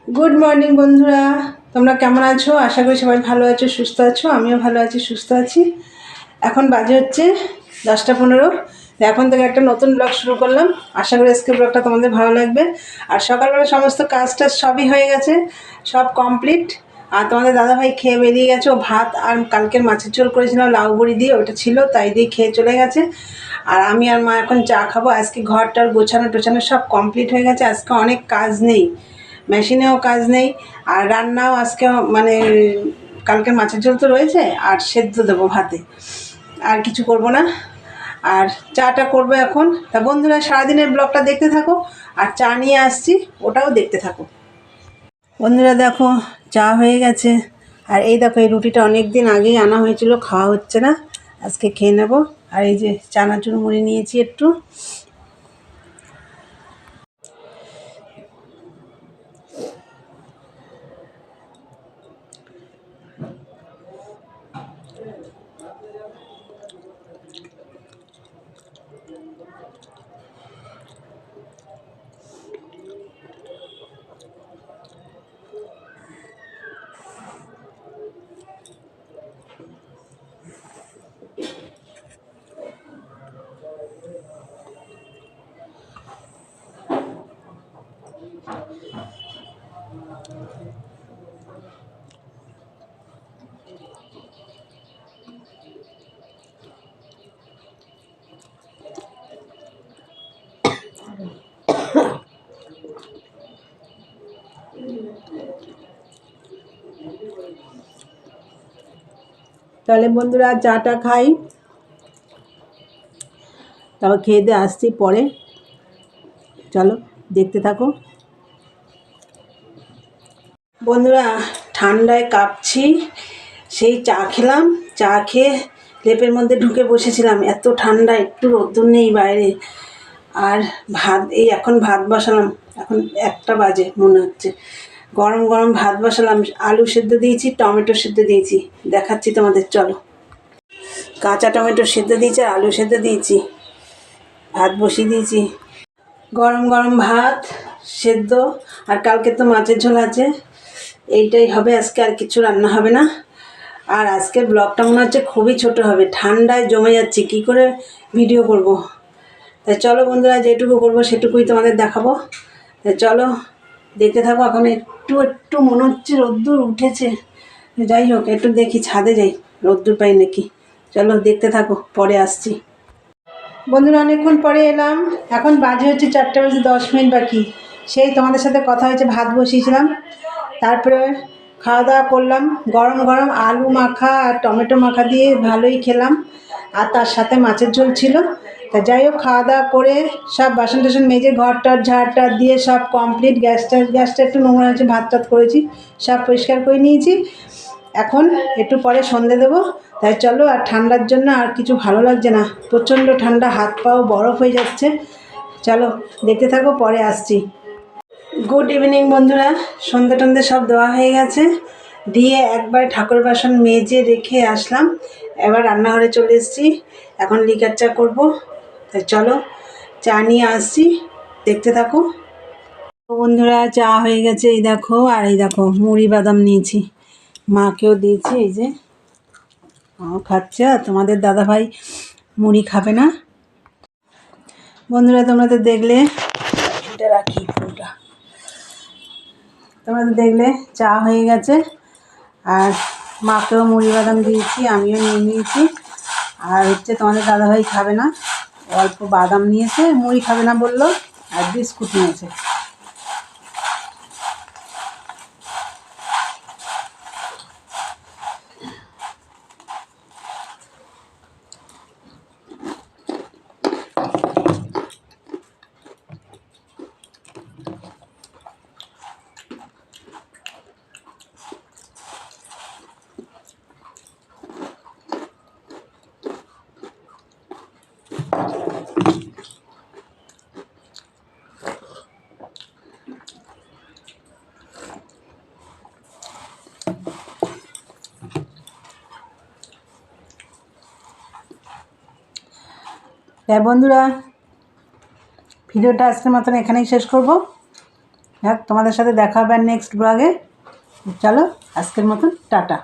Good morning বন্ধুরা, তোমরা কেমন আছো? আশা করি সবাই ভালো আছো, সুস্থ আছো। আমিও ভালো আছি, সুস্থ আছি। এখন বাজে হচ্ছে 10টা 15। এখন থেকে একটা নতুন ব্লগ শুরু করলাম। আশা করি আজকে ব্লগটা তোমাদের ভালো লাগবে। আর সকালবেলা সমস্ত কাজ টাজ সবই হয়ে গেছে, সব কমপ্লিট। আর তোমাদের দাদাভাই খেয়ে বেরিয়ে গেছে। ও ভাত আর কালকের মাছের ঝোল করেছিলাম লাউ বড়ি দিয়ে, ওটা ছিল, তাই দিয়ে খেয়ে চলে গেছে। আর আমি আর মা এখন চা খাবো। আজকে ঘরটার গোছানো টোছানো সব কমপ্লিট হয়ে গেছে। আজকে অনেক কাজ নেই, মেশিনেও কাজ নেই। আর রান্নাও আজকে মানে কালকে মাছের ঝোল তো রয়েছে, আর সেদ্ধ দেবো ভাতে, আর কিছু করব না। আর চাটা করবো এখন। তা বন্ধুরা, সারাদিনের ব্লগটা দেখতে থাকো, আর চা নিয়ে আসছি, ওটাও দেখতে থাকো। বন্ধুরা দেখো, চা হয়ে গেছে। আর এই দেখো, এই রুটিটা অনেক দিন আগেই আনা হয়েছিল, খাওয়া হচ্ছে না, আজকে খেয়ে নেব। আর এই যে চানাচুর মুড়ি নিয়েছি একটু। তাহলে বন্ধুরা, চাটা খাই, তারপর খেয়ে দিয়ে আসছি পরে। চলো দেখতে থাকো বন্ধুরা। ঠান্ডায় কাঁপছি, সেই চা খেলাম। চা খেয়ে লেপের মধ্যে ঢুকে বসেছিলাম, এত ঠান্ডা, একটু রোদ্দুর নেই বাইরে। আর ভাত, এই এখন ভাত বসালাম, এখন 1টা বাজে মনে হচ্ছে। গরম গরম ভাত বসালাম, আলু সেদ্ধ দিয়েছি, টমেটো সেদ্ধ দিয়েছি, দেখাচ্ছি তোমাদের। চলো, কাঁচা টমেটো সেদ্ধ দিয়েছি আর আলু সেদ্ধ দিয়েছি, ভাত বসিয়ে দিয়েছি। গরম গরম ভাত সেদ্ধ, আর কালকে তো মাছের ঝোল আছে, এইটাই হবে আজকে, আর কিছু রান্না হবে না। আর আজকের ব্লগটা মনে হচ্ছে খুবই ছোট হবে, ঠান্ডায় জমে যাচ্ছে, কি করে ভিডিও করব। তাই চলো বন্ধুরা, যেটুকু করবো সেটুকুই তোমাদের দেখাবো। তাই চলো দেখতে থাকো। এখন একটু একটু মনে হচ্ছে রোদ্দুর উঠেছে, যাই হোক একটু দেখি, ছাদে যাই, রোদ্দুর পাই নাকি। চলো দেখতে থাকো, পরে আসছি। বন্ধুরা, অনেকক্ষণ পরে এলাম। এখন বাজে হচ্ছে 4টা বেজে 10 মিনিট বাকি। সেই তোমাদের সাথে কথা হয়েছে, ভাত বসিয়েছিলাম, তারপরে খাওয়া দাওয়া করলাম। গরম গরম আলু মাখা আর টমেটো মাখা দিয়ে ভালোই খেলাম, আর তার সাথে মাছের ঝোল ছিল। তা যাই হোক, খাওয়া দাওয়া করে সব বাসন টাসন মেজে ঘরটার ঝাড় টাড় দিয়ে সব কমপ্লিট। গ্যাসটা একটু নোংরা হয়েছে, ভাত টাত করেছি, সব পরিষ্কার করে নিয়েছি। এখন একটু পরে সন্ধে দেবো। তাই চলো, আর ঠান্ডার জন্য আর কিছু ভালো লাগছে না, প্রচণ্ড ঠান্ডা, হাত পাও বরফ হয়ে যাচ্ছে। চলো দেখতে থাকো, পরে আসছি। গুড ইভিনিং বন্ধুরা, সন্ধে টন্ধে সব দেওয়া হয়ে গেছে, দিয়ে একবার ঠাকুর বাসন মেজে রেখে আসলাম। এবার রান্নাঘরে চলে এসেছি, এখন লিকার চা করবো। তাই চলো চা নিয়ে আসছি, দেখতে থাকো। বন্ধুরা, চা হয়ে গেছে, এই দেখো। আর এই দেখো, মুড়ি বাদাম নিয়েছি, মাকেও দিয়েছি, এই যে মাও খাচ্ছে। আর তোমাদের দাদাভাই মুড়ি খাবে না। বন্ধুরা, তোমরা তো দেখলে, এটা রাখি ফুলটা, তোমরা তো দেখলে চা হয়ে গেছে। আর মাকেও মুড়ি বাদাম দিয়েছি, আমিও নিয়ে নিয়েছি। আর হচ্ছে তোমাদের দাদাভাই খাবে না, অল্প বাদাম নিয়েছে, মুড়ি খাবে না বললো, আর বিস্কুট নিয়েছে। তাই বন্ধুরা, ভিডিওটা আজকের মতন এখানেই শেষ করব। তোমাদের সাথে দেখা হবে নেক্সট ব্লগে। চলো আজকের মতন টাটা।